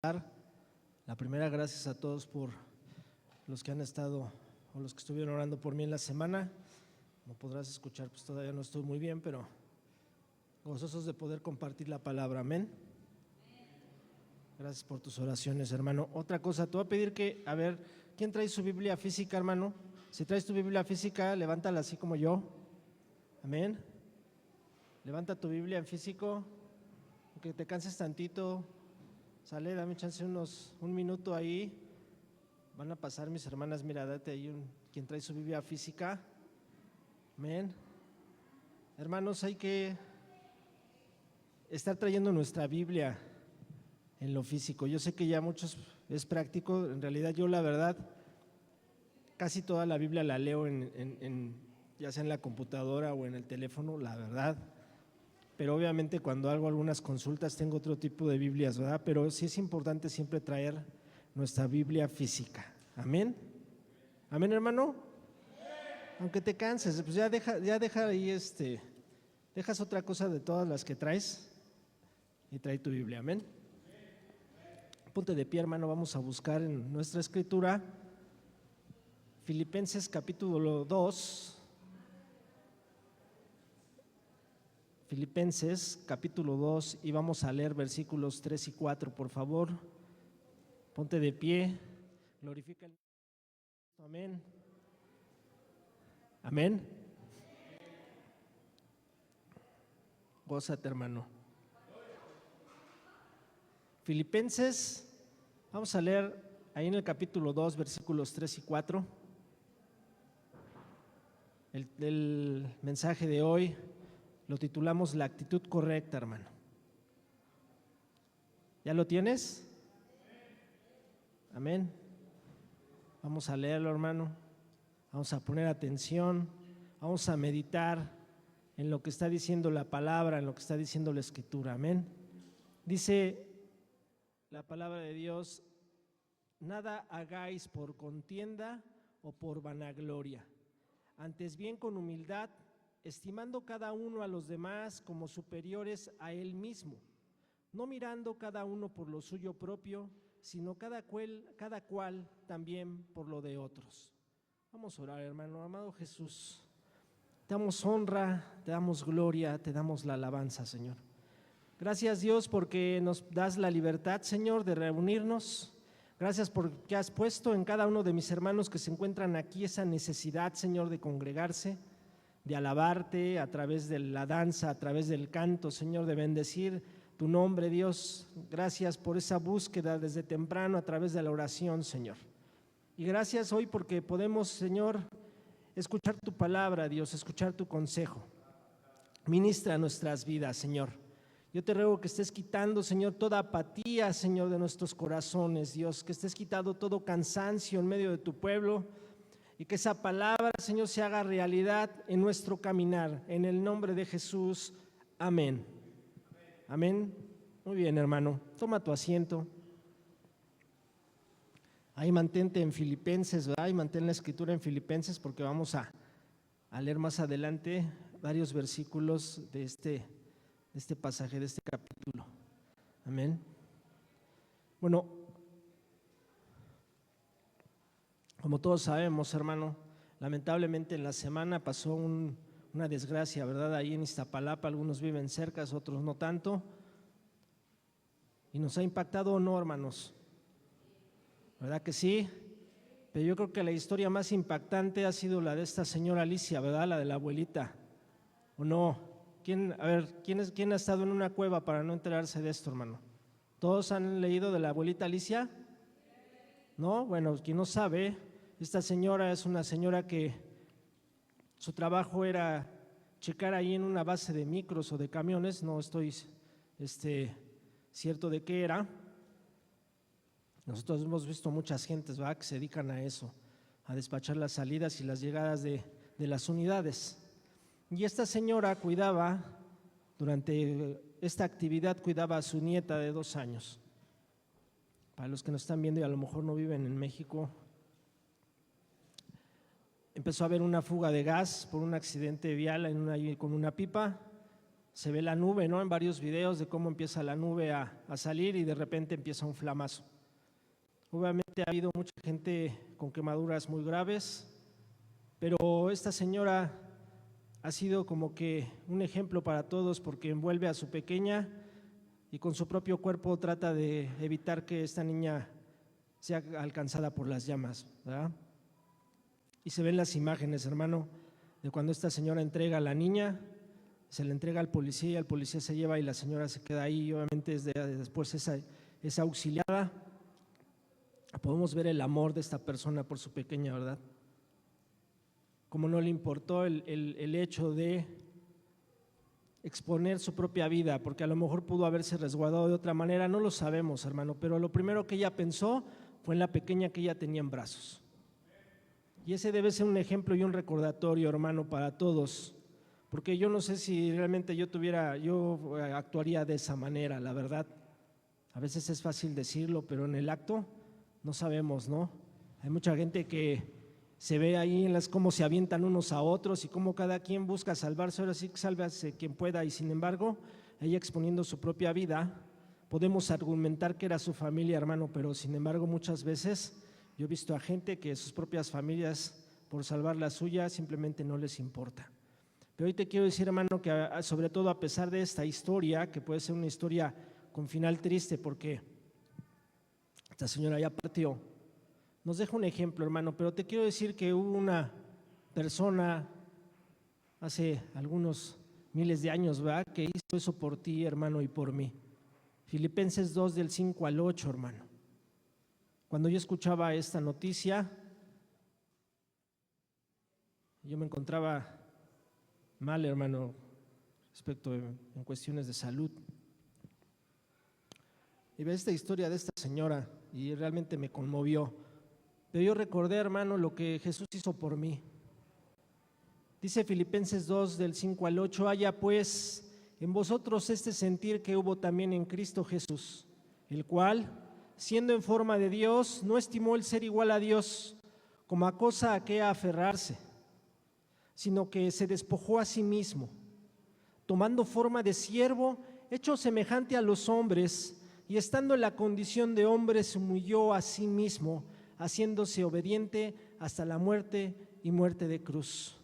La primera, gracias a todos por los que han estado o los que estuvieron orando por mí en la semana. Como podrás escuchar, pues todavía no estoy muy bien, pero gozosos de poder compartir la palabra. Amén. Gracias por tus oraciones, hermano. Otra cosa, te voy a pedir que, a ver, ¿quién trae su Biblia física, hermano? Si traes tu Biblia física, levántala así como yo. Amén. Levanta tu Biblia en físico, aunque te canses tantito. Sale, dame chance un minuto ahí. Van a pasar mis hermanas, mira, date ahí quien trae su Biblia física. Amén. Hermanos, hay que estar trayendo nuestra Biblia en lo físico. Yo sé que ya muchos es práctico, en realidad yo la verdad casi toda la Biblia la leo ya sea en la computadora o en el teléfono, la verdad. Pero obviamente cuando hago algunas consultas tengo otro tipo de Biblias, ¿verdad? Pero sí es importante siempre traer nuestra Biblia física. Amén. Amén, hermano. Aunque te canses, pues ya deja ahí dejas otra cosa de todas las que traes y trae tu Biblia. Amén. Ponte de pie, hermano, vamos a buscar en nuestra escritura Filipenses capítulo 2. Filipenses capítulo 2 y vamos a leer versículos 3 y 4, por favor. Ponte de pie, glorifica el Cristo. Amén. Amén. Gózate, hermano. Filipenses, vamos a leer ahí en el capítulo 2, versículos 3 y 4. El mensaje de hoy lo titulamos La actitud correcta, hermano. ¿Ya lo tienes? Amén. Vamos a leerlo, hermano. Vamos a poner atención. Vamos a meditar en lo que está diciendo la palabra, en lo que está diciendo la escritura. Amén. Dice la palabra de Dios: nada hagáis por contienda o por vanagloria, antes bien con humildad, estimando cada uno a los demás como superiores a él mismo, no mirando cada uno por lo suyo propio, sino cada cual también por lo de otros. Vamos a orar, hermano. Amado Jesús, te damos honra, te damos gloria, te damos la alabanza, Señor. Gracias, Dios, porque nos das la libertad, Señor, de reunirnos. Gracias porque has puesto en cada uno de mis hermanos que se encuentran aquí esa necesidad, Señor, de congregarse, de alabarte a través de la danza, a través del canto, Señor, de bendecir tu nombre, Dios. Gracias por esa búsqueda desde temprano a través de la oración, Señor. Y gracias hoy porque podemos, Señor, escuchar tu palabra, Dios, escuchar tu consejo. Ministra nuestras vidas, Señor. Yo te ruego que estés quitando, Señor, toda apatía, Señor, de nuestros corazones, Dios, que estés quitando todo cansancio en medio de tu pueblo y que esa palabra, Señor, se haga realidad en nuestro caminar. En el nombre de Jesús, amén. Amén. Muy bien, hermano. Toma tu asiento. Ahí mantente en Filipenses, ¿verdad? Ahí mantén la escritura en Filipenses porque vamos a leer más adelante varios versículos de este pasaje, de este capítulo. Amén. Bueno, como todos sabemos, hermano, lamentablemente en la semana pasó una desgracia, ¿verdad? Ahí en Iztapalapa, algunos viven cerca, otros no tanto. Y nos ha impactado o no, hermanos, ¿verdad que sí? Pero yo creo que la historia más impactante ha sido la de esta señora Alicia, ¿verdad? La de la abuelita, ¿o no? ¿Quién ha estado en una cueva para no enterarse de esto, hermano? ¿Todos han leído de la abuelita Alicia? ¿No? Bueno, quien no sabe, esta señora es una señora que su trabajo era checar ahí en una base de micros o de camiones, no estoy cierto de qué era. Nosotros hemos visto muchas gentes, ¿verdad?, que se dedican a eso, a despachar las salidas y las llegadas de las unidades. Y esta señora durante esta actividad cuidaba a su nieta de 2 años. Para los que nos están viendo y a lo mejor no viven en México, empezó a haber una fuga de gas por un accidente vial con una pipa. se ve la nube, ¿no? En varios videos de cómo empieza la nube a salir y de repente empieza un flamazo. Obviamente ha habido mucha gente con quemaduras muy graves, pero esta señora ha sido como que un ejemplo para todos porque envuelve a su pequeña y con su propio cuerpo trata de evitar que esta niña sea alcanzada por las llamas, ¿verdad? Y se ven las imágenes, hermano, de cuando esta señora entrega a la niña, se la entrega al policía y el policía se lleva y la señora se queda ahí y obviamente después esa auxiliada. Podemos ver el amor de esta persona por su pequeña, ¿verdad? Como no le importó el hecho de exponer su propia vida, porque a lo mejor pudo haberse resguardado de otra manera, no lo sabemos, hermano, pero lo primero que ella pensó fue en la pequeña que ella tenía en brazos. Y ese debe ser un ejemplo y un recordatorio, hermano, para todos, porque yo no sé si realmente yo actuaría de esa manera, la verdad. A veces es fácil decirlo, pero en el acto no sabemos, ¿no? Hay mucha gente que se ve ahí cómo se avientan unos a otros y cómo cada quien busca salvarse, ahora sí que sálvase quien pueda, y sin embargo, ella exponiendo su propia vida, podemos argumentar que era su familia, hermano, pero sin embargo muchas veces yo he visto a gente que sus propias familias, por salvar la suya, simplemente no les importa. Pero hoy te quiero decir, hermano, que sobre todo a pesar de esta historia, que puede ser una historia con final triste porque esta señora ya partió, nos deja un ejemplo, hermano, pero te quiero decir que hubo una persona hace algunos miles de años, ¿verdad?, que hizo eso por ti, hermano, y por mí. Filipenses 2 del 5 al 8, hermano. Cuando yo escuchaba esta noticia, yo me encontraba mal, hermano, respecto en cuestiones de salud. Y ve esta historia de esta señora y realmente me conmovió. Pero yo recordé, hermano, lo que Jesús hizo por mí. Dice Filipenses 2 del 5 al 8, haya pues en vosotros este sentir que hubo también en Cristo Jesús, el cual, siendo en forma de Dios, no estimó el ser igual a Dios como a cosa a que aferrarse, sino que se despojó a sí mismo, tomando forma de siervo, hecho semejante a los hombres, y estando en la condición de hombre se humilló a sí mismo, haciéndose obediente hasta la muerte y muerte de cruz.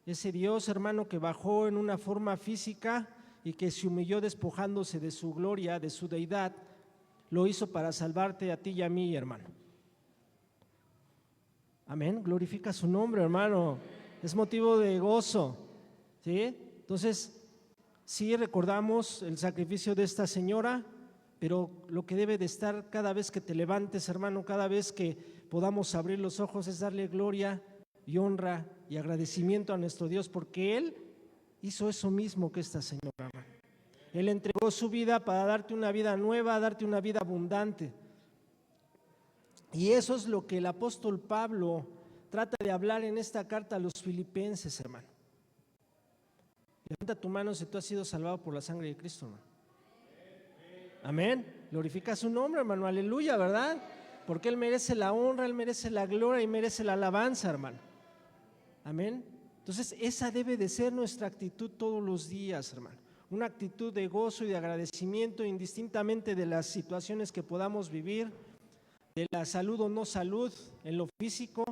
Ese Dios, hermano, que bajó en una forma física y que se humilló despojándose de su gloria, de su deidad, lo hizo para salvarte a ti y a mí, hermano. Amén, glorifica su nombre, hermano. Es motivo de gozo, ¿sí? Entonces, sí recordamos el sacrificio de esta señora, pero lo que debe de estar cada vez que te levantes, hermano, cada vez que podamos abrir los ojos, es darle gloria y honra y agradecimiento a nuestro Dios, porque Él hizo eso mismo que esta señora, hermano. Él entregó su vida para darte una vida nueva, darte una vida abundante. Y eso es lo que el apóstol Pablo trata de hablar en esta carta a los filipenses, hermano. Levanta tu mano si tú has sido salvado por la sangre de Cristo, hermano. Amén, glorifica su nombre, hermano, aleluya, ¿verdad? Porque Él merece la honra, Él merece la gloria y merece la alabanza, hermano. Amén. Entonces esa debe de ser nuestra actitud todos los días, hermano. Una actitud de gozo y de agradecimiento indistintamente de las situaciones que podamos vivir, de la salud o no salud en lo físico,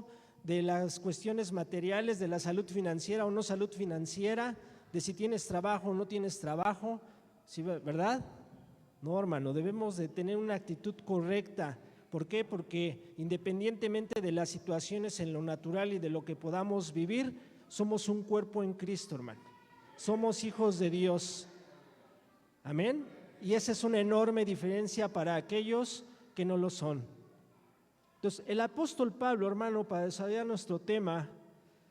de las cuestiones materiales, de la salud financiera o no salud financiera, de si tienes trabajo o no tienes trabajo, ¿sí, verdad? No, hermano, debemos de tener una actitud correcta. ¿Por qué? Porque independientemente de las situaciones en lo natural y de lo que podamos vivir, somos un cuerpo en Cristo, hermano. Somos hijos de Dios. Amén. Y esa es una enorme diferencia para aquellos que no lo son. Entonces, el apóstol Pablo, hermano, para desarrollar nuestro tema,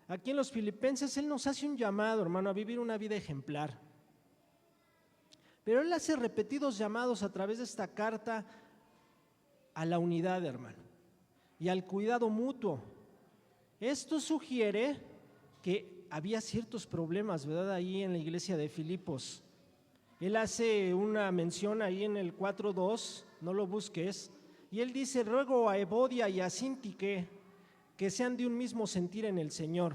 aquí en los Filipenses, él nos hace un llamado, hermano, a vivir una vida ejemplar. Pero él hace repetidos llamados a través de esta carta a la unidad, hermano, y al cuidado mutuo. Esto sugiere que había ciertos problemas, ¿verdad?, ahí en la iglesia de Filipos. Él hace una mención ahí en el 4:2, no lo busques, y él dice: ruego a Evodia y a Síntique que sean de un mismo sentir en el Señor.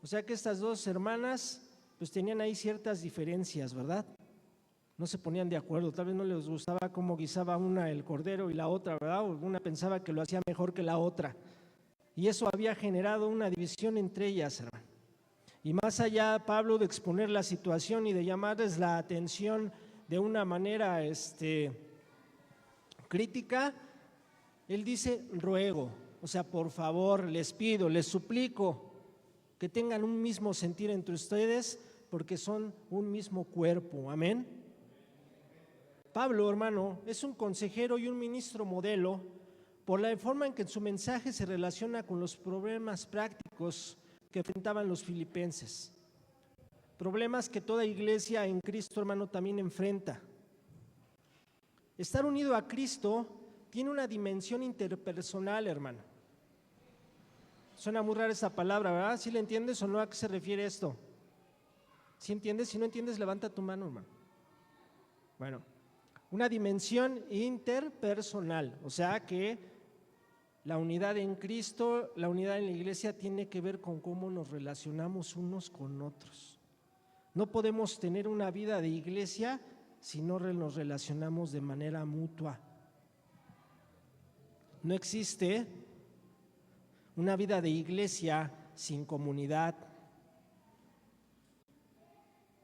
O sea que estas dos hermanas pues tenían ahí ciertas diferencias, ¿verdad? No se ponían de acuerdo, tal vez no les gustaba cómo guisaba una el cordero y la otra, ¿verdad? O una pensaba que lo hacía mejor que la otra. Y eso había generado una división entre ellas, hermano. Y más allá, Pablo, de exponer la situación y de llamarles la atención de una manera crítica, él dice, ruego, o sea, por favor, les pido, les suplico que tengan un mismo sentir entre ustedes porque son un mismo cuerpo, amén. Pablo, hermano, es un consejero y un ministro modelo por la forma en que en su mensaje se relaciona con los problemas prácticos que enfrentaban los filipenses. Problemas que toda iglesia en Cristo, hermano, también enfrenta. Estar unido a Cristo tiene una dimensión interpersonal, hermano. Suena muy rara esa palabra, ¿verdad? ¿Sí le entiendes o no? ¿A qué se refiere esto? ¿Sí entiendes? Si no entiendes, levanta tu mano, hermano. Bueno, una dimensión interpersonal, o sea que la unidad en Cristo, la unidad en la iglesia tiene que ver con cómo nos relacionamos unos con otros. No podemos tener una vida de iglesia si no nos relacionamos de manera mutua. No existe una vida de iglesia sin comunidad.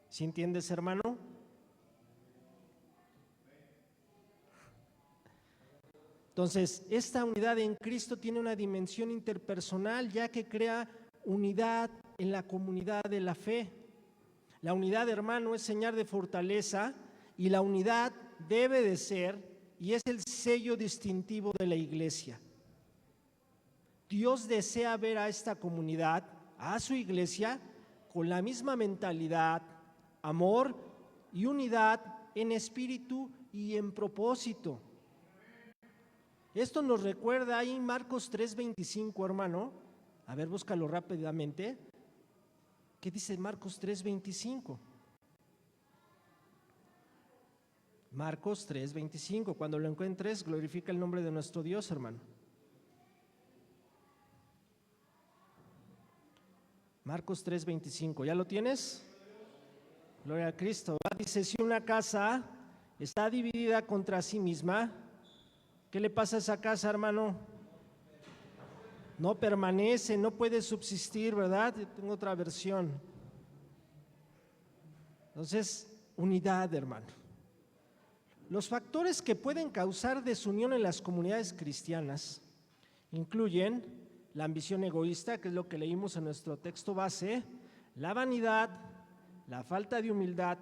¿Sí entiendes, hermano? Entonces, esta unidad en Cristo tiene una dimensión interpersonal, ya que crea unidad en la comunidad de la fe. La unidad, hermano, es señal de fortaleza y la unidad debe de ser y es el sello distintivo de la iglesia. Dios desea ver a esta comunidad, a su iglesia, con la misma mentalidad, amor y unidad en espíritu y en propósito. Esto nos recuerda ahí en Marcos 3:25, hermano. A ver, búscalo rápidamente. ¿Qué dice Marcos 3:25? Marcos 3:25. Cuando lo encuentres, glorifica el nombre de nuestro Dios, hermano. Marcos 3:25. ¿Ya lo tienes? Gloria a Cristo. Dice, si una casa está dividida contra sí misma, ¿qué le pasa a esa casa, hermano? No permanece, no puede subsistir, ¿verdad? Yo tengo otra versión. Entonces, unidad, hermano. Los factores que pueden causar desunión en las comunidades cristianas incluyen la ambición egoísta, que es lo que leímos en nuestro texto base, la vanidad, la falta de humildad,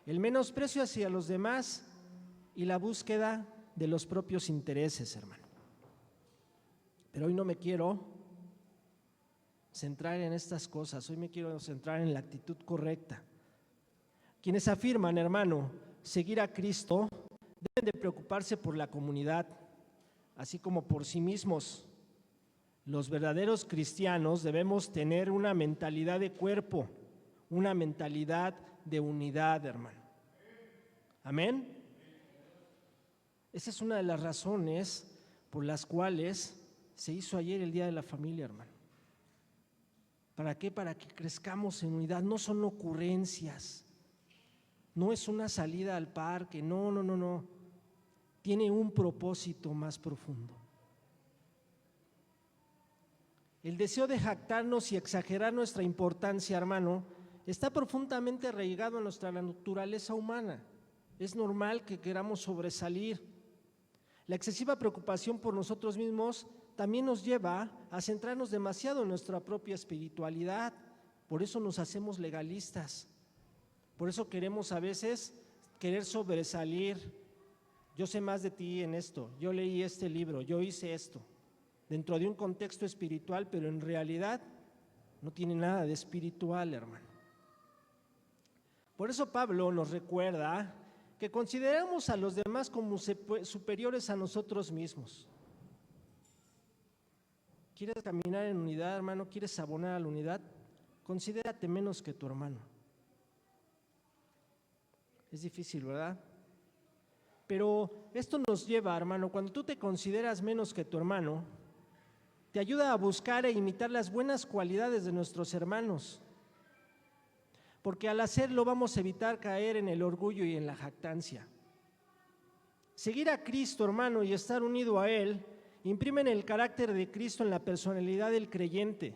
el menosprecio hacia los demás y la búsqueda de los propios intereses, hermano. Pero hoy no me quiero centrar en estas cosas, hoy me quiero centrar en la actitud correcta. Quienes afirman, hermano, seguir a Cristo, deben de preocuparse por la comunidad, así como por sí mismos. Los verdaderos cristianos debemos tener una mentalidad de cuerpo, una mentalidad de unidad, hermano. Amén. Esa es una de las razones por las cuales se hizo ayer el Día de la Familia, hermano. ¿Para qué? Para que crezcamos en unidad. No son ocurrencias, no es una salida al parque, no. Tiene un propósito más profundo. El deseo de jactarnos y exagerar nuestra importancia, hermano, está profundamente arraigado en nuestra naturaleza humana. Es normal que queramos sobresalir. La excesiva preocupación por nosotros mismos también nos lleva a centrarnos demasiado en nuestra propia espiritualidad. Por eso nos hacemos legalistas. Por eso queremos a veces querer sobresalir. Yo sé más de ti en esto, yo leí este libro, yo hice esto, dentro de un contexto espiritual, pero en realidad no tiene nada de espiritual, hermano. Por eso Pablo nos recuerda que consideramos a los demás como superiores a nosotros mismos. ¿Quieres caminar en unidad, hermano? ¿Quieres abonar a la unidad? Considérate menos que tu hermano. Es difícil, ¿verdad? Pero esto nos lleva, hermano, cuando tú te consideras menos que tu hermano, te ayuda a buscar e imitar las buenas cualidades de nuestros hermanos. porque al hacerlo vamos a evitar caer en el orgullo y en la jactancia. Seguir a Cristo, hermano, y estar unido a Él, imprimen el carácter de Cristo en la personalidad del creyente.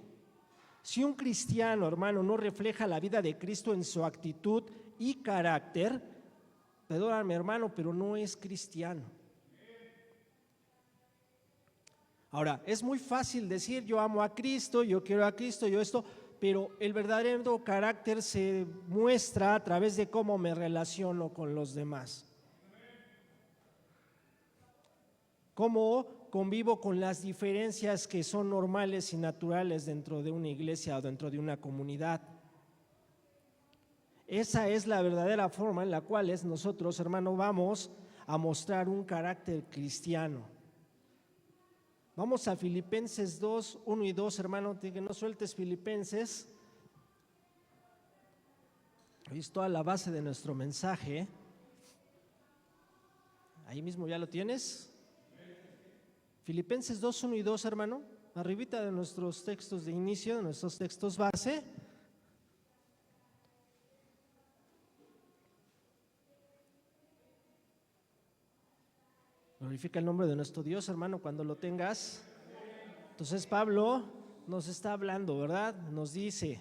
Si un cristiano, hermano, no refleja la vida de Cristo en su actitud y carácter, perdóname, hermano, pero no es cristiano. Ahora, es muy fácil decir yo amo a Cristo, yo quiero a Cristo, yo esto, pero el verdadero carácter se muestra a través de cómo me relaciono con los demás. Cómo convivo con las diferencias que son normales y naturales dentro de una iglesia o dentro de una comunidad. Esa es la verdadera forma en la cual nosotros, hermano, vamos a mostrar un carácter cristiano. Vamos a Filipenses 2, 1 y 2, hermano, que no sueltes Filipenses. Ahí es toda la base de nuestro mensaje. Ahí mismo ya lo tienes. Filipenses 2, 1 y 2, hermano, arribita de nuestros textos de inicio, de nuestros textos base. Glorifica el nombre de nuestro Dios, hermano, cuando lo tengas. Entonces Pablo nos está hablando, ¿verdad? Nos dice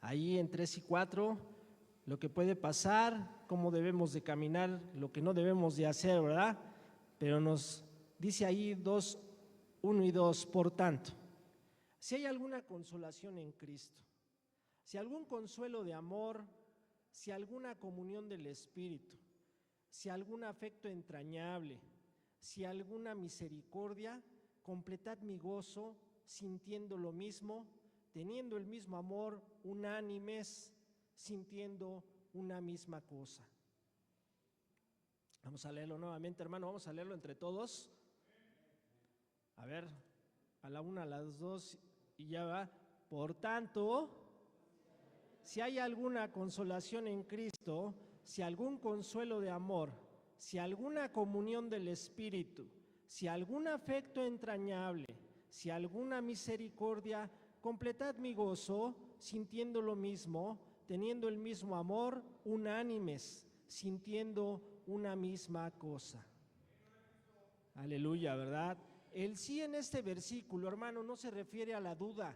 ahí en 3 y 4 lo que puede pasar, cómo debemos de caminar, lo que no debemos de hacer, ¿verdad? Pero nos dice ahí 2, 1 y 2, por tanto, si hay alguna consolación en Cristo, si algún consuelo de amor, si alguna comunión del Espíritu, si algún afecto entrañable, si alguna misericordia, completad mi gozo, sintiendo lo mismo, teniendo el mismo amor, unánimes, sintiendo una misma cosa. Vamos a leerlo nuevamente, hermano, vamos a leerlo entre todos. A ver, a la una, a las dos y ya va. Por tanto, si hay alguna consolación en Cristo, si algún consuelo de amor, si alguna comunión del Espíritu, si algún afecto entrañable, si alguna misericordia, completad mi gozo, sintiendo lo mismo, teniendo el mismo amor, unánimes, sintiendo una misma cosa. Aleluya, ¿verdad? El sí en este versículo, hermano, no se refiere a la duda.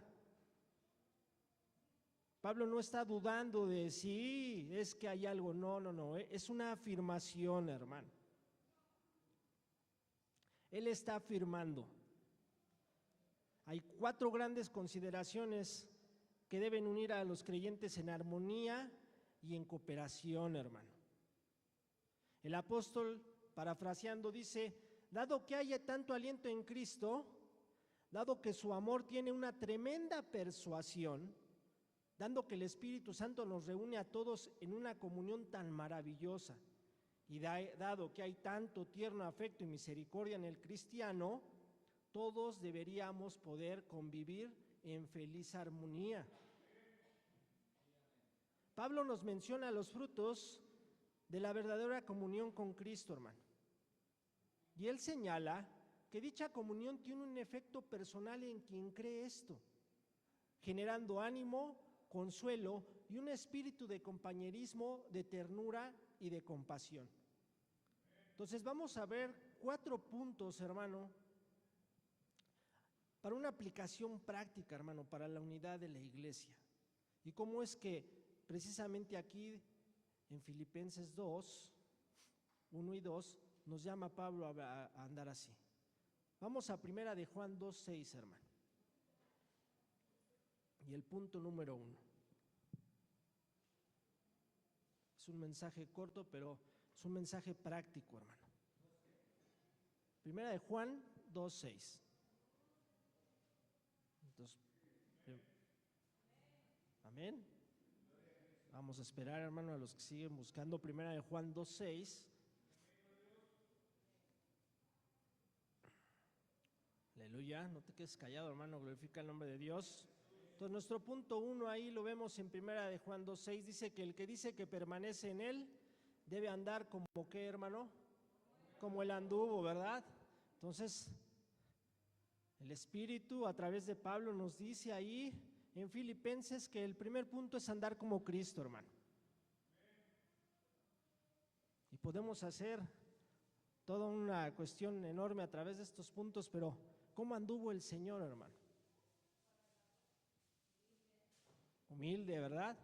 Pablo no está dudando de si es que hay algo, no, es una afirmación, hermano. Él está afirmando. Hay 4 grandes consideraciones que deben unir a los creyentes en armonía y en cooperación, hermano. El apóstol, parafraseando, dice: dado que haya tanto aliento en Cristo, dado que su amor tiene una tremenda persuasión, dando que el Espíritu Santo nos reúne a todos en una comunión tan maravillosa, y dado que hay tanto tierno afecto y misericordia en el cristiano, todos deberíamos poder convivir en feliz armonía. Pablo nos menciona los frutos de la verdadera comunión con Cristo, hermano. Y él señala que dicha comunión tiene un efecto personal en quien cree esto, generando ánimo, consuelo y un espíritu de compañerismo, de ternura y de compasión. Entonces vamos a ver 4 puntos, hermano, para una aplicación práctica, hermano, para la unidad de la iglesia. Y cómo es que precisamente aquí en Filipenses 2, 1 y 2, nos llama Pablo a andar así. Vamos a primera de Juan 2, 6, hermano. Y el punto número 1. Es un mensaje corto, pero es un mensaje práctico, hermano. Primera de Juan 2, 6. Entonces, amén. Vamos a esperar, hermano, a los que siguen buscando. Primera de Juan 2, 6. Aleluya, no te quedes callado, hermano, glorifica el nombre de Dios. Entonces nuestro punto 1 ahí lo vemos en primera de Juan 2:6, dice que el que dice que permanece en él debe andar como ¿qué, hermano? Como el anduvo, ¿verdad? Entonces el Espíritu a través de Pablo nos dice ahí en Filipenses que el primer punto es andar como Cristo, hermano. podemos hacer toda una cuestión enorme a través de estos puntos, pero ¿cómo anduvo el Señor, hermano? Humilde, ¿verdad?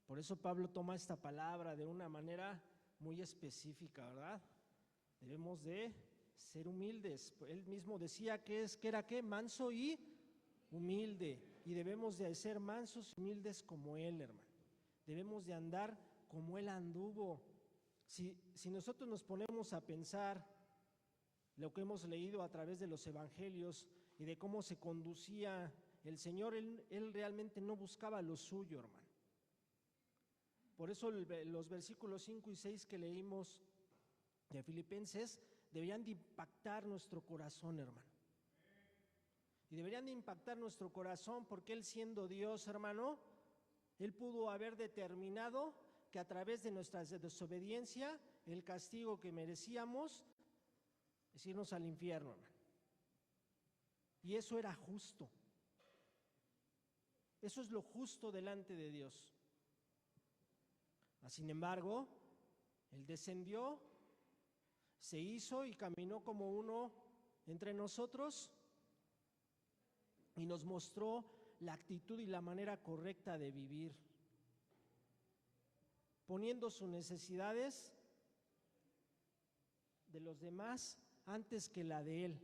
Por eso Pablo toma esta palabra de una manera muy específica, ¿verdad? Debemos de ser humildes. Él mismo decía que era ¿qué? Manso y humilde. Y debemos de ser mansos y humildes como Él, hermano. Debemos de andar como Él anduvo. Si nosotros nos ponemos a pensar lo que hemos leído a través de los evangelios y de cómo se conducía el Señor, Él realmente no buscaba lo suyo, hermano. Por eso los versículos 5 y 6 que leímos de Filipenses deberían de impactar nuestro corazón, hermano. Y deberían de impactar nuestro corazón porque Él, siendo Dios, hermano, Él pudo haber determinado que a través de nuestra desobediencia, el castigo que merecíamos es irnos al infierno, hermano. Y eso era justo. Eso es lo justo delante de Dios. Sin embargo, Él descendió, se hizo y caminó como uno entre nosotros y nos mostró la actitud y la manera correcta de vivir, poniendo sus necesidades de los demás antes que la de Él.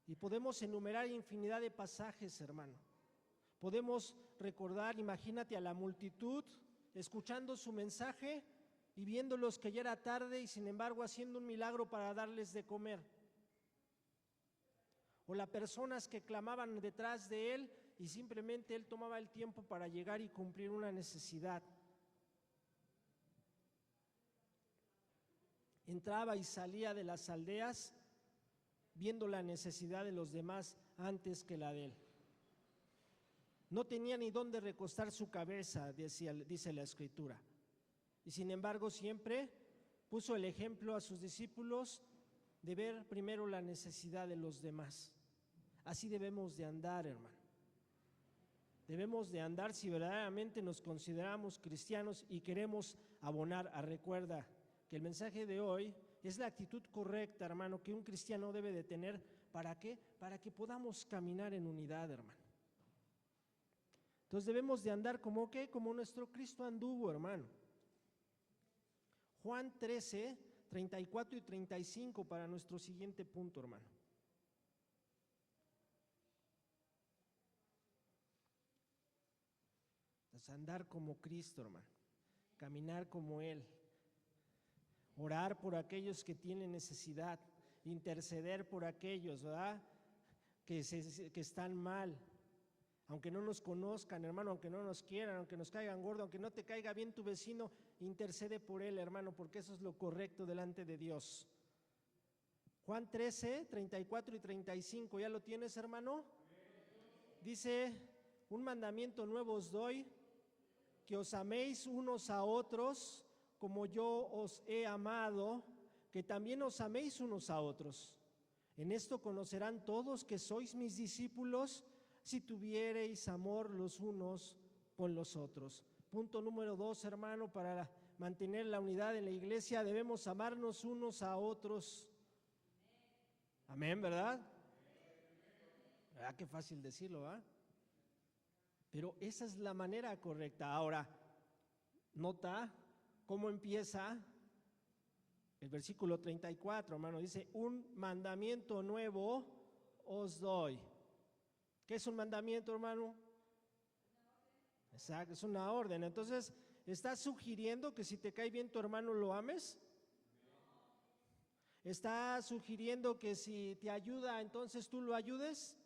Y podemos enumerar infinidad de pasajes, hermano. Podemos recordar, imagínate a la multitud escuchando su mensaje y viéndolos que ya era tarde y sin embargo haciendo un milagro para darles de comer. O las personas que clamaban detrás de Él y simplemente Él tomaba el tiempo para llegar y cumplir una necesidad. Entraba y salía de las aldeas viendo la necesidad de los demás antes que la de Él. No tenía ni dónde recostar su cabeza, dice la Escritura. Y sin embargo siempre puso el ejemplo a sus discípulos de ver primero la necesidad de los demás. Así debemos de andar, hermano. Debemos de andar si verdaderamente nos consideramos cristianos y queremos abonar. Recuerda que el mensaje de hoy es la actitud correcta, hermano, que un cristiano debe de tener. ¿Para qué? Para que podamos caminar en unidad, hermano. Entonces debemos de andar como ¿qué? Como nuestro Cristo anduvo, hermano. Juan 13, 34 y 35 para nuestro siguiente punto, hermano. Entonces andar como Cristo, hermano. Caminar como Él. Orar por aquellos que tienen necesidad. Interceder por aquellos, ¿verdad? Que están mal. Aunque no nos conozcan, hermano, aunque no nos quieran, aunque nos caigan gordo, aunque no te caiga bien tu vecino, intercede por él, hermano, porque eso es lo correcto delante de Dios. Juan 13, 34 y 35, ¿ya lo tienes, hermano? Dice, un mandamiento nuevo os doy, que os améis unos a otros, como yo os he amado, que también os améis unos a otros. En esto conocerán todos que sois mis discípulos, si tuviereis amor los unos con los otros. Punto número 2, hermano, para mantener la unidad en la iglesia debemos amarnos unos a otros. Amén, ¿verdad? Ah, qué fácil decirlo, ¿ah? Pero esa es la manera correcta. Ahora, nota cómo empieza el versículo 34, hermano. Dice, un mandamiento nuevo os doy. ¿Qué es un mandamiento, hermano? Exacto, es una orden. Entonces, ¿estás sugiriendo que si te cae bien tu hermano lo ames? ¿Estás sugiriendo que si te ayuda, entonces tú lo ayudes?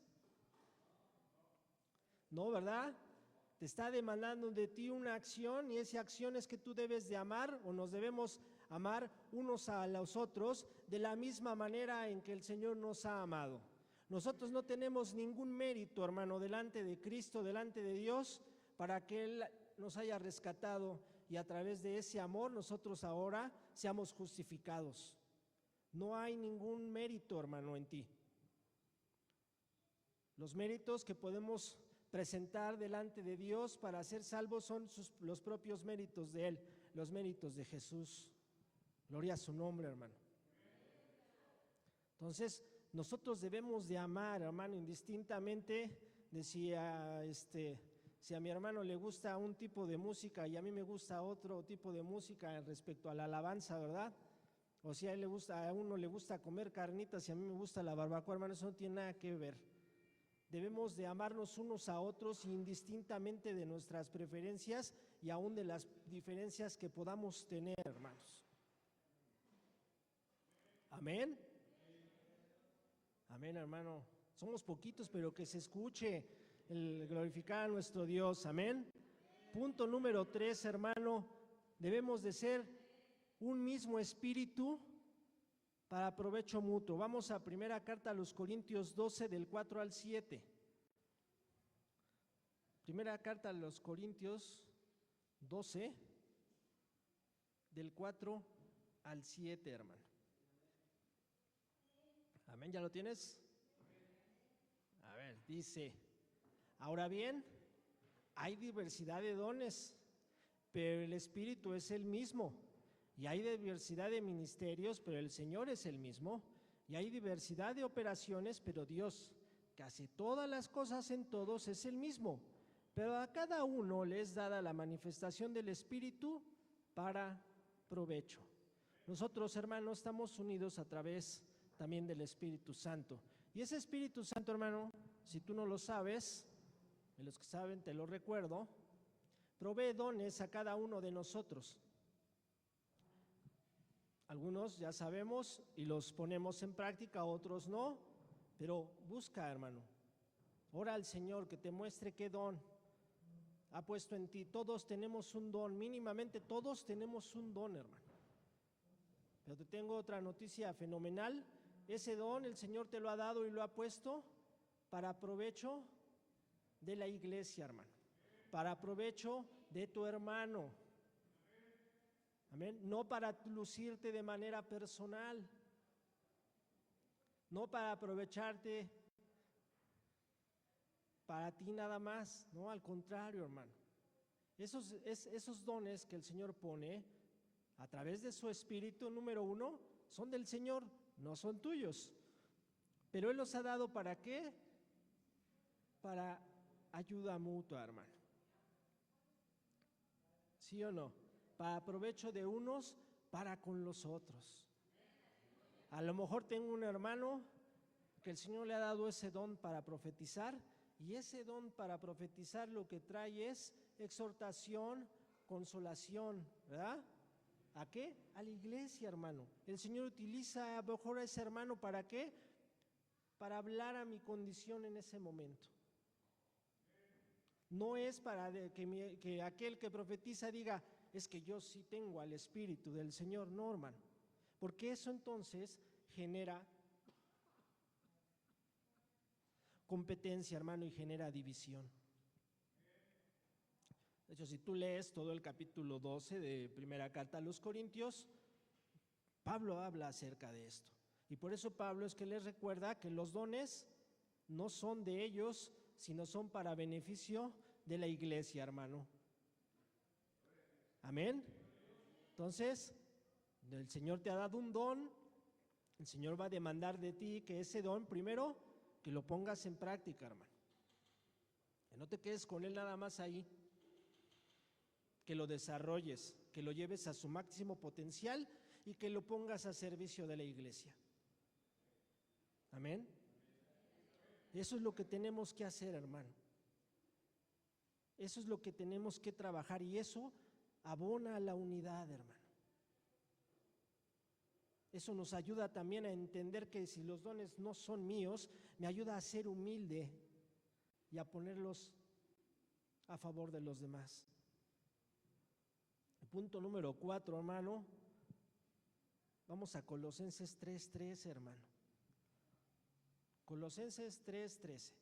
No, ¿verdad? Te está demandando de ti una acción y esa acción es que tú debes de amar o nos debemos amar unos a los otros de la misma manera en que el Señor nos ha amado. Nosotros no tenemos ningún mérito, hermano, delante de Cristo, delante de Dios, para que Él nos haya rescatado y a través de ese amor nosotros ahora seamos justificados. No hay ningún mérito, hermano, en ti. Los méritos que podemos presentar delante de Dios para ser salvos son los propios méritos de Él. los méritos de Jesús. Gloria a su nombre, hermano. Entonces, nosotros debemos de amar, hermano, indistintamente de si a mi hermano le gusta un tipo de música y a mí me gusta otro tipo de música respecto a la alabanza, ¿verdad? O si a uno le gusta comer carnitas y a mí me gusta la barbacoa, hermano, eso no tiene nada que ver. Debemos de amarnos unos a otros indistintamente de nuestras preferencias y aún de las diferencias que podamos tener, hermanos. Amén. Amén, hermano. Somos poquitos, pero que se escuche el glorificar a nuestro Dios. Amén. Punto número 3, hermano. Debemos de ser un mismo espíritu para provecho mutuo. Vamos a primera carta a los Corintios 12, del 4 al 7. Primera carta a los Corintios 12, del 4 al 7, hermano. Amén, ¿ya lo tienes? A ver, dice: ahora bien, hay diversidad de dones, pero el Espíritu es el mismo. Y hay diversidad de ministerios, pero el Señor es el mismo. Y hay diversidad de operaciones, pero Dios, que hace todas las cosas en todos, es el mismo. Pero a cada uno le es dada la manifestación del Espíritu para provecho. Nosotros, hermanos, estamos unidos a través también del Espíritu Santo. Y ese Espíritu Santo, hermano, si tú no lo sabes, y los que saben te lo recuerdo, provee dones a cada uno de nosotros. Algunos ya sabemos y los ponemos en práctica, otros no, pero busca, hermano. Ora al Señor que te muestre qué don ha puesto en ti. Todos tenemos un don, mínimamente todos tenemos un don, hermano. Pero te tengo otra noticia fenomenal. Ese don el Señor te lo ha dado y lo ha puesto para provecho de la iglesia, hermano. Para provecho de tu hermano. Amén. No para lucirte de manera personal. No para aprovecharte para ti nada más. No, al contrario, hermano. Esos dones que el Señor pone a través de su Espíritu, número uno, son del Señor, no son tuyos. Pero Él los ha dado ¿para qué? Para ayuda mutua, hermano. ¿Sí o no? Para provecho de unos para con los otros. A lo mejor tengo un hermano que el Señor le ha dado ese don para profetizar, y ese don para profetizar lo que trae es exhortación, consolación, ¿verdad? ¿A qué? A la iglesia, hermano. El Señor utiliza a lo mejor a ese hermano ¿para qué? Para hablar a mi condición en ese momento. No es para que aquel que profetiza diga, es que yo sí tengo al Espíritu del Señor, no, hermano. Porque eso entonces genera competencia, hermano, y genera división. De hecho, si tú lees todo el capítulo 12 de primera carta a los Corintios, Pablo habla acerca de esto. Y por eso Pablo es que les recuerda que los dones no son de ellos, sino son para beneficio de la iglesia, hermano. Amén. Entonces, el Señor te ha dado un don, el Señor va a demandar de ti que ese don, primero, que lo pongas en práctica, hermano. Que no te quedes con él nada más ahí, que lo desarrolles, que lo lleves a su máximo potencial y que lo pongas a servicio de la iglesia. Amén. Eso es lo que tenemos que hacer, hermano. Eso es lo que tenemos que trabajar y eso abona a la unidad, hermano. Eso nos ayuda también a entender que si los dones no son míos, me ayuda a ser humilde y a ponerlos a favor de los demás. El punto número 4, hermano. Vamos a Colosenses 3:13, hermano. Colosenses 3:13.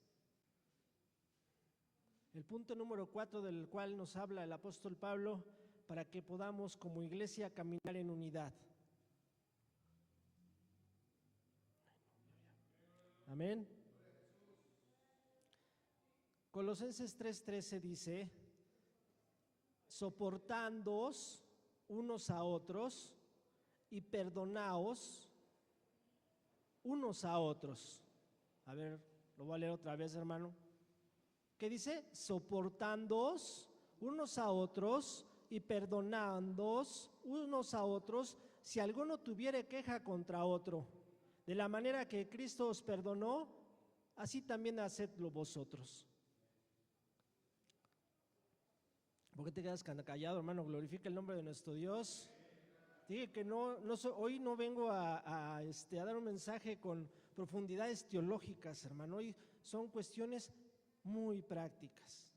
El punto número 4 del cual nos habla el apóstol Pablo para que podamos como iglesia caminar en unidad. Amén. Colosenses 3:13 dice: soportándoos unos a otros y perdonaos unos a otros. A ver, lo voy a leer otra vez, hermano. ¿Qué dice? Soportándoos unos a otros y perdonándoos unos a otros si alguno tuviere queja contra otro. De la manera que Cristo os perdonó, así también hacedlo vosotros. ¿Por qué te quedas callado, hermano? Glorifica el nombre de nuestro Dios. Dije que hoy no vengo a dar un mensaje con profundidades teológicas, hermano. Hoy son cuestiones muy prácticas.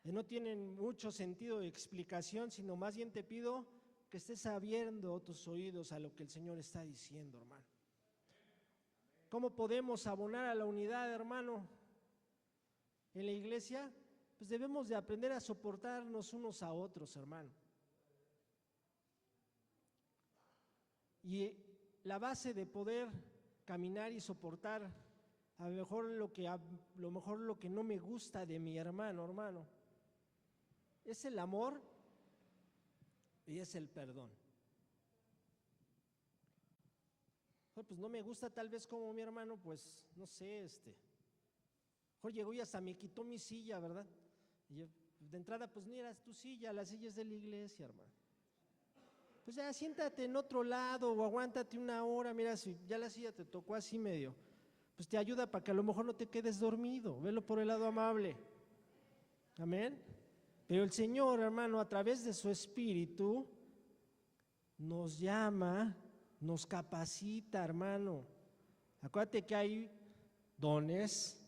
No tienen mucho sentido de explicación, sino más bien te pido que estés abriendo tus oídos a lo que el Señor está diciendo, hermano. ¿Cómo podemos abonar a la unidad, hermano? En la iglesia, pues debemos de aprender a soportarnos unos a otros, hermano. Y la base de poder caminar y soportar a lo mejor lo que no me gusta de mi hermano, es el amor y es el perdón. Pues no me gusta tal vez como mi hermano, pues no sé, mejor llegó y hasta me quitó mi silla, ¿verdad? Y yo, de entrada, pues mira, es tu silla, la silla es de la iglesia, hermano. Pues ya siéntate en otro lado o aguántate una hora, mira, si ya la silla te tocó así medio, pues te ayuda para que a lo mejor no te quedes dormido, velo por el lado amable. Amén. Pero el Señor, hermano, a través de su Espíritu, nos llama, nos capacita, hermano. Acuérdate que hay dones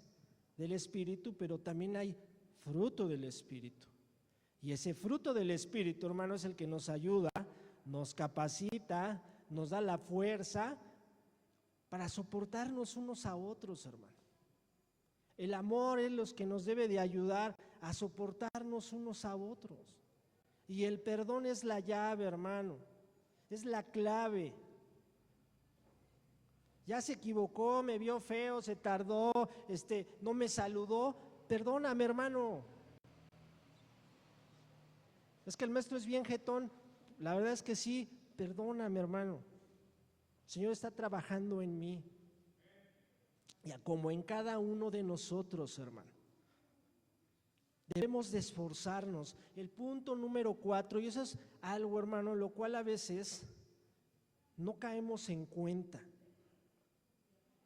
del Espíritu, pero también hay fruto del Espíritu. Y ese fruto del Espíritu, hermano, es el que nos ayuda, nos capacita, nos da la fuerza para soportarnos unos a otros, hermano. El amor es lo que nos debe de ayudar a soportarnos unos a otros. Y el perdón es la llave, hermano, es la clave. Ya se equivocó, me vio feo, se tardó, no me saludó, perdóname, hermano. Es que el maestro es bien jetón. La verdad es que sí, perdóname, hermano. El Señor está trabajando en mí. Y como en cada uno de nosotros, hermano. Debemos de esforzarnos. El punto número 4, y eso es algo, hermano, lo cual a veces no caemos en cuenta.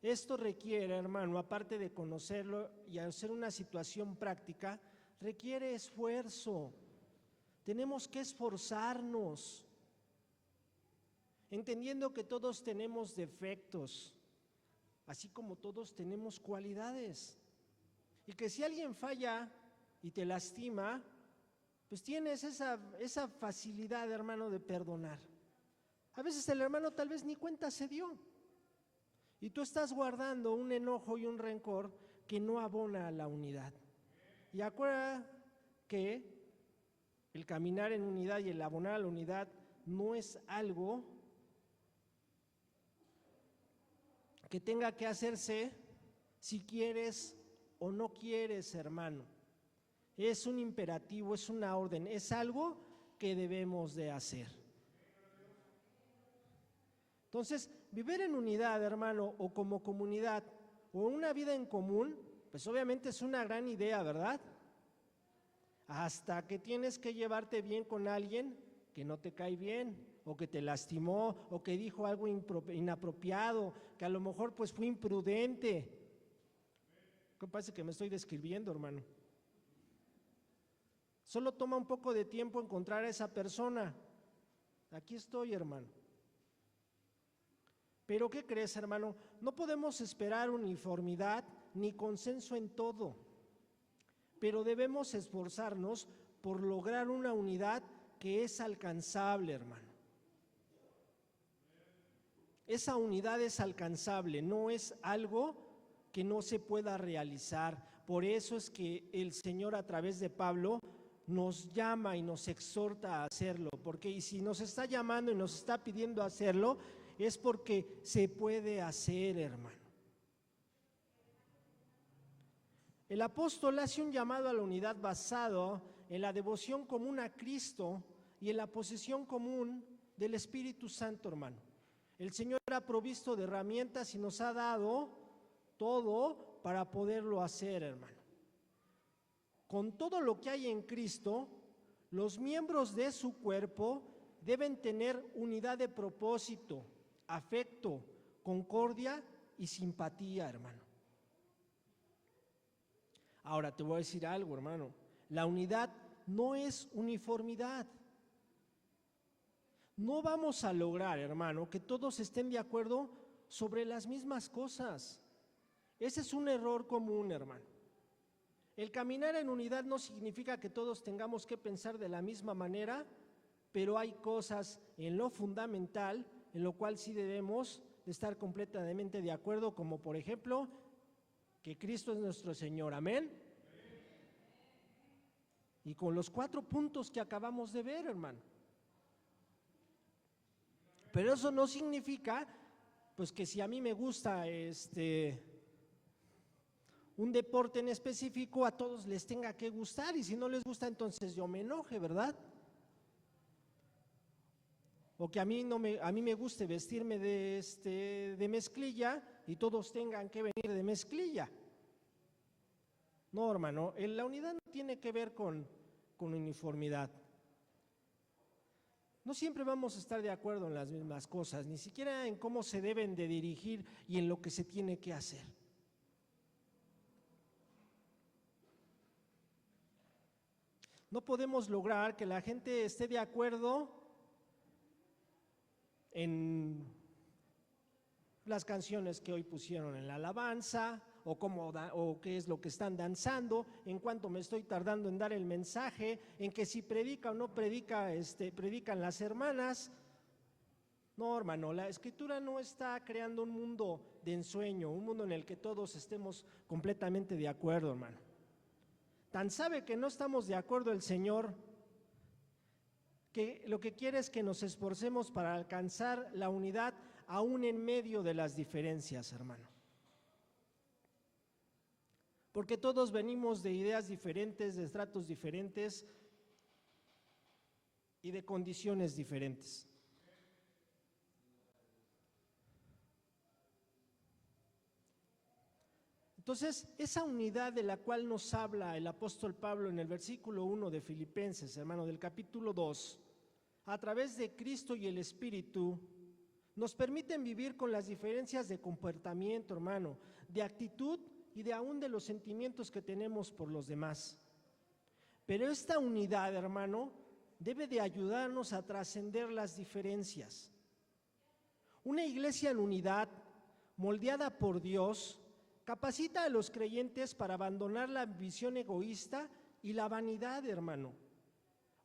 Esto requiere, hermano, aparte de conocerlo y hacer una situación práctica, requiere esfuerzo. Tenemos que esforzarnos, entendiendo que todos tenemos defectos, así como todos tenemos cualidades. Y que si alguien falla y te lastima, pues tienes esa facilidad, hermano, de perdonar. A veces el hermano tal vez ni cuenta se dio. Y tú estás guardando un enojo y un rencor que no abona a la unidad. Y acuérdate que el caminar en unidad y el abonar a la unidad no es algo que tenga que hacerse si quieres o no quieres, hermano. Es un imperativo, es una orden, es algo que debemos de hacer. Entonces, vivir en unidad, hermano, o como comunidad, o una vida en común, pues obviamente es una gran idea, ¿verdad? Hasta que tienes que llevarte bien con alguien que no te cae bien, o que te lastimó, o que dijo algo inapropiado, que a lo mejor pues fue imprudente. ¿Qué pasa que me estoy describiendo, hermano? Solo toma un poco de tiempo encontrar a esa persona. Aquí estoy, hermano. Pero ¿qué crees, hermano? No podemos esperar uniformidad ni consenso en todo, pero debemos esforzarnos por lograr una unidad que es alcanzable, hermano. Esa unidad es alcanzable, no es algo que no se pueda realizar. Por eso es que el Señor a través de Pablo nos llama y nos exhorta a hacerlo, porque y si nos está llamando y nos está pidiendo hacerlo, es porque se puede hacer, hermano. El apóstol hace un llamado a la unidad basado en la devoción común a Cristo y en la posesión común del Espíritu Santo, hermano. El Señor ha provisto de herramientas y nos ha dado todo para poderlo hacer, hermano. Con todo lo que hay en Cristo, los miembros de su cuerpo deben tener unidad de propósito, afecto, concordia y simpatía, hermano. Ahora te voy a decir algo, hermano. La unidad no es uniformidad. No vamos a lograr, hermano, que todos estén de acuerdo sobre las mismas cosas. Ese es un error común, hermano. El caminar en unidad no significa que todos tengamos que pensar de la misma manera, pero hay cosas en lo fundamental en lo cual sí debemos de estar completamente de acuerdo, como por ejemplo, que Cristo es nuestro Señor, amén. Y con los 4 puntos que acabamos de ver, hermano. Pero eso no significa, pues, que si a mí me gusta un deporte en específico, a todos les tenga que gustar, y si no les gusta, entonces yo me enoje, ¿verdad? O que a mí me guste vestirme de mezclilla y todos tengan que venir de mezclilla. No, hermano, la unidad no tiene que ver con uniformidad. No siempre vamos a estar de acuerdo en las mismas cosas, ni siquiera en cómo se deben de dirigir y en lo que se tiene que hacer. No podemos lograr que la gente esté de acuerdo en las canciones que hoy pusieron en la alabanza, o qué es lo que están danzando, en cuánto me estoy tardando en dar el mensaje, en que si predica o no predica, predican las hermanas. No, hermano, la Escritura no está creando un mundo de ensueño, un mundo en el que todos estemos completamente de acuerdo, hermano. Tan sabe que no estamos de acuerdo el Señor, que lo que quiere es que nos esforcemos para alcanzar la unidad aún en medio de las diferencias, hermano. Porque todos venimos de ideas diferentes, de estratos diferentes y de condiciones diferentes. Entonces, esa unidad de la cual nos habla el apóstol Pablo en el versículo 1 de Filipenses, hermano, del capítulo 2, a través de Cristo y el Espíritu, nos permiten vivir con las diferencias de comportamiento, hermano, de actitud y de aún de los sentimientos que tenemos por los demás. Pero esta unidad, hermano, debe de ayudarnos a trascender las diferencias. Una iglesia en unidad, moldeada por Dios, capacita a los creyentes para abandonar la ambición egoísta y la vanidad, hermano,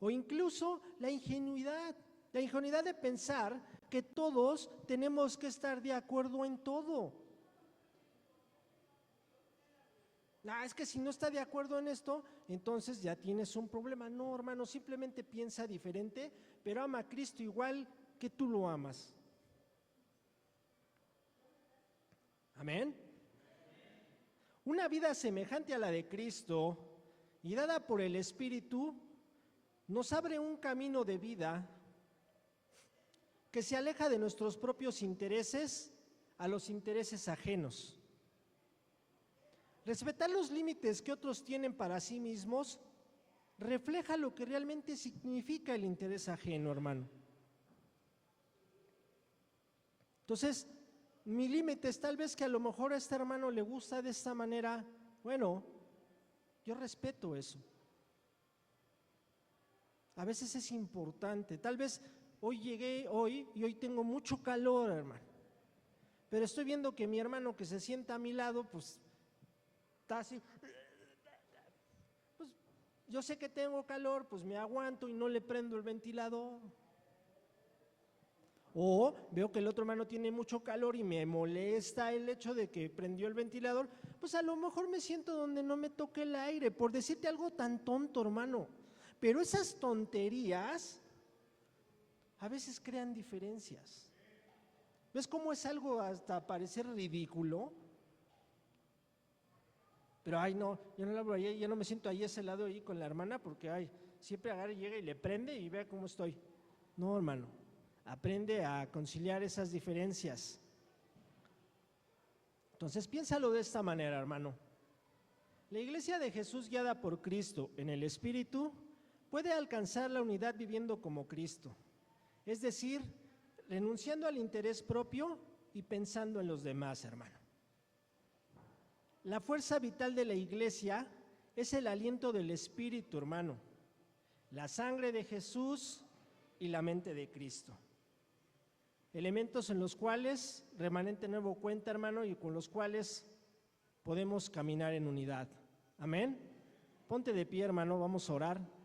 o incluso la ingenuidad de pensar que todos tenemos que estar de acuerdo en todo. Es que si no está de acuerdo en esto, entonces ya tienes un problema. No, hermano, simplemente piensa diferente, pero ama a Cristo igual que tú lo amas. Amén. Una vida semejante a la de Cristo y dada por el Espíritu nos abre un camino de vida que se aleja de nuestros propios intereses a los intereses ajenos. Respetar los límites que otros tienen para sí mismos refleja lo que realmente significa el interés ajeno, hermano. Entonces, mi límite es tal vez que a lo mejor a este hermano le gusta de esta manera. Bueno, yo respeto eso. A veces es importante. Tal vez hoy llegué y hoy tengo mucho calor, hermano. Pero estoy viendo que mi hermano que se sienta a mi lado, pues está así. Pues yo sé que tengo calor, pues me aguanto y no le prendo el ventilador. O veo que el otro hermano tiene mucho calor y me molesta el hecho de que prendió el ventilador, pues a lo mejor me siento donde no me toque el aire, por decirte algo tan tonto, hermano. Pero esas tonterías a veces crean diferencias. ¿Ves cómo es algo hasta parecer ridículo? Pero no, yo no me siento ahí a ese lado ahí con la hermana porque siempre agarra y llega y le prende y vea cómo estoy. No, hermano, aprende a conciliar esas diferencias. Entonces piénsalo de esta manera, hermano. La iglesia de Jesús, guiada por Cristo en el Espíritu, puede alcanzar la unidad viviendo como Cristo, es decir, renunciando al interés propio y pensando en los demás, hermano. La fuerza vital de la iglesia es el aliento del Espíritu, hermano, la sangre de Jesús y la mente de Cristo. Elementos en los cuales Remanente Nuevo cuenta, hermano, y con los cuales podemos caminar en unidad. Amén. Ponte de pie, hermano, vamos a orar.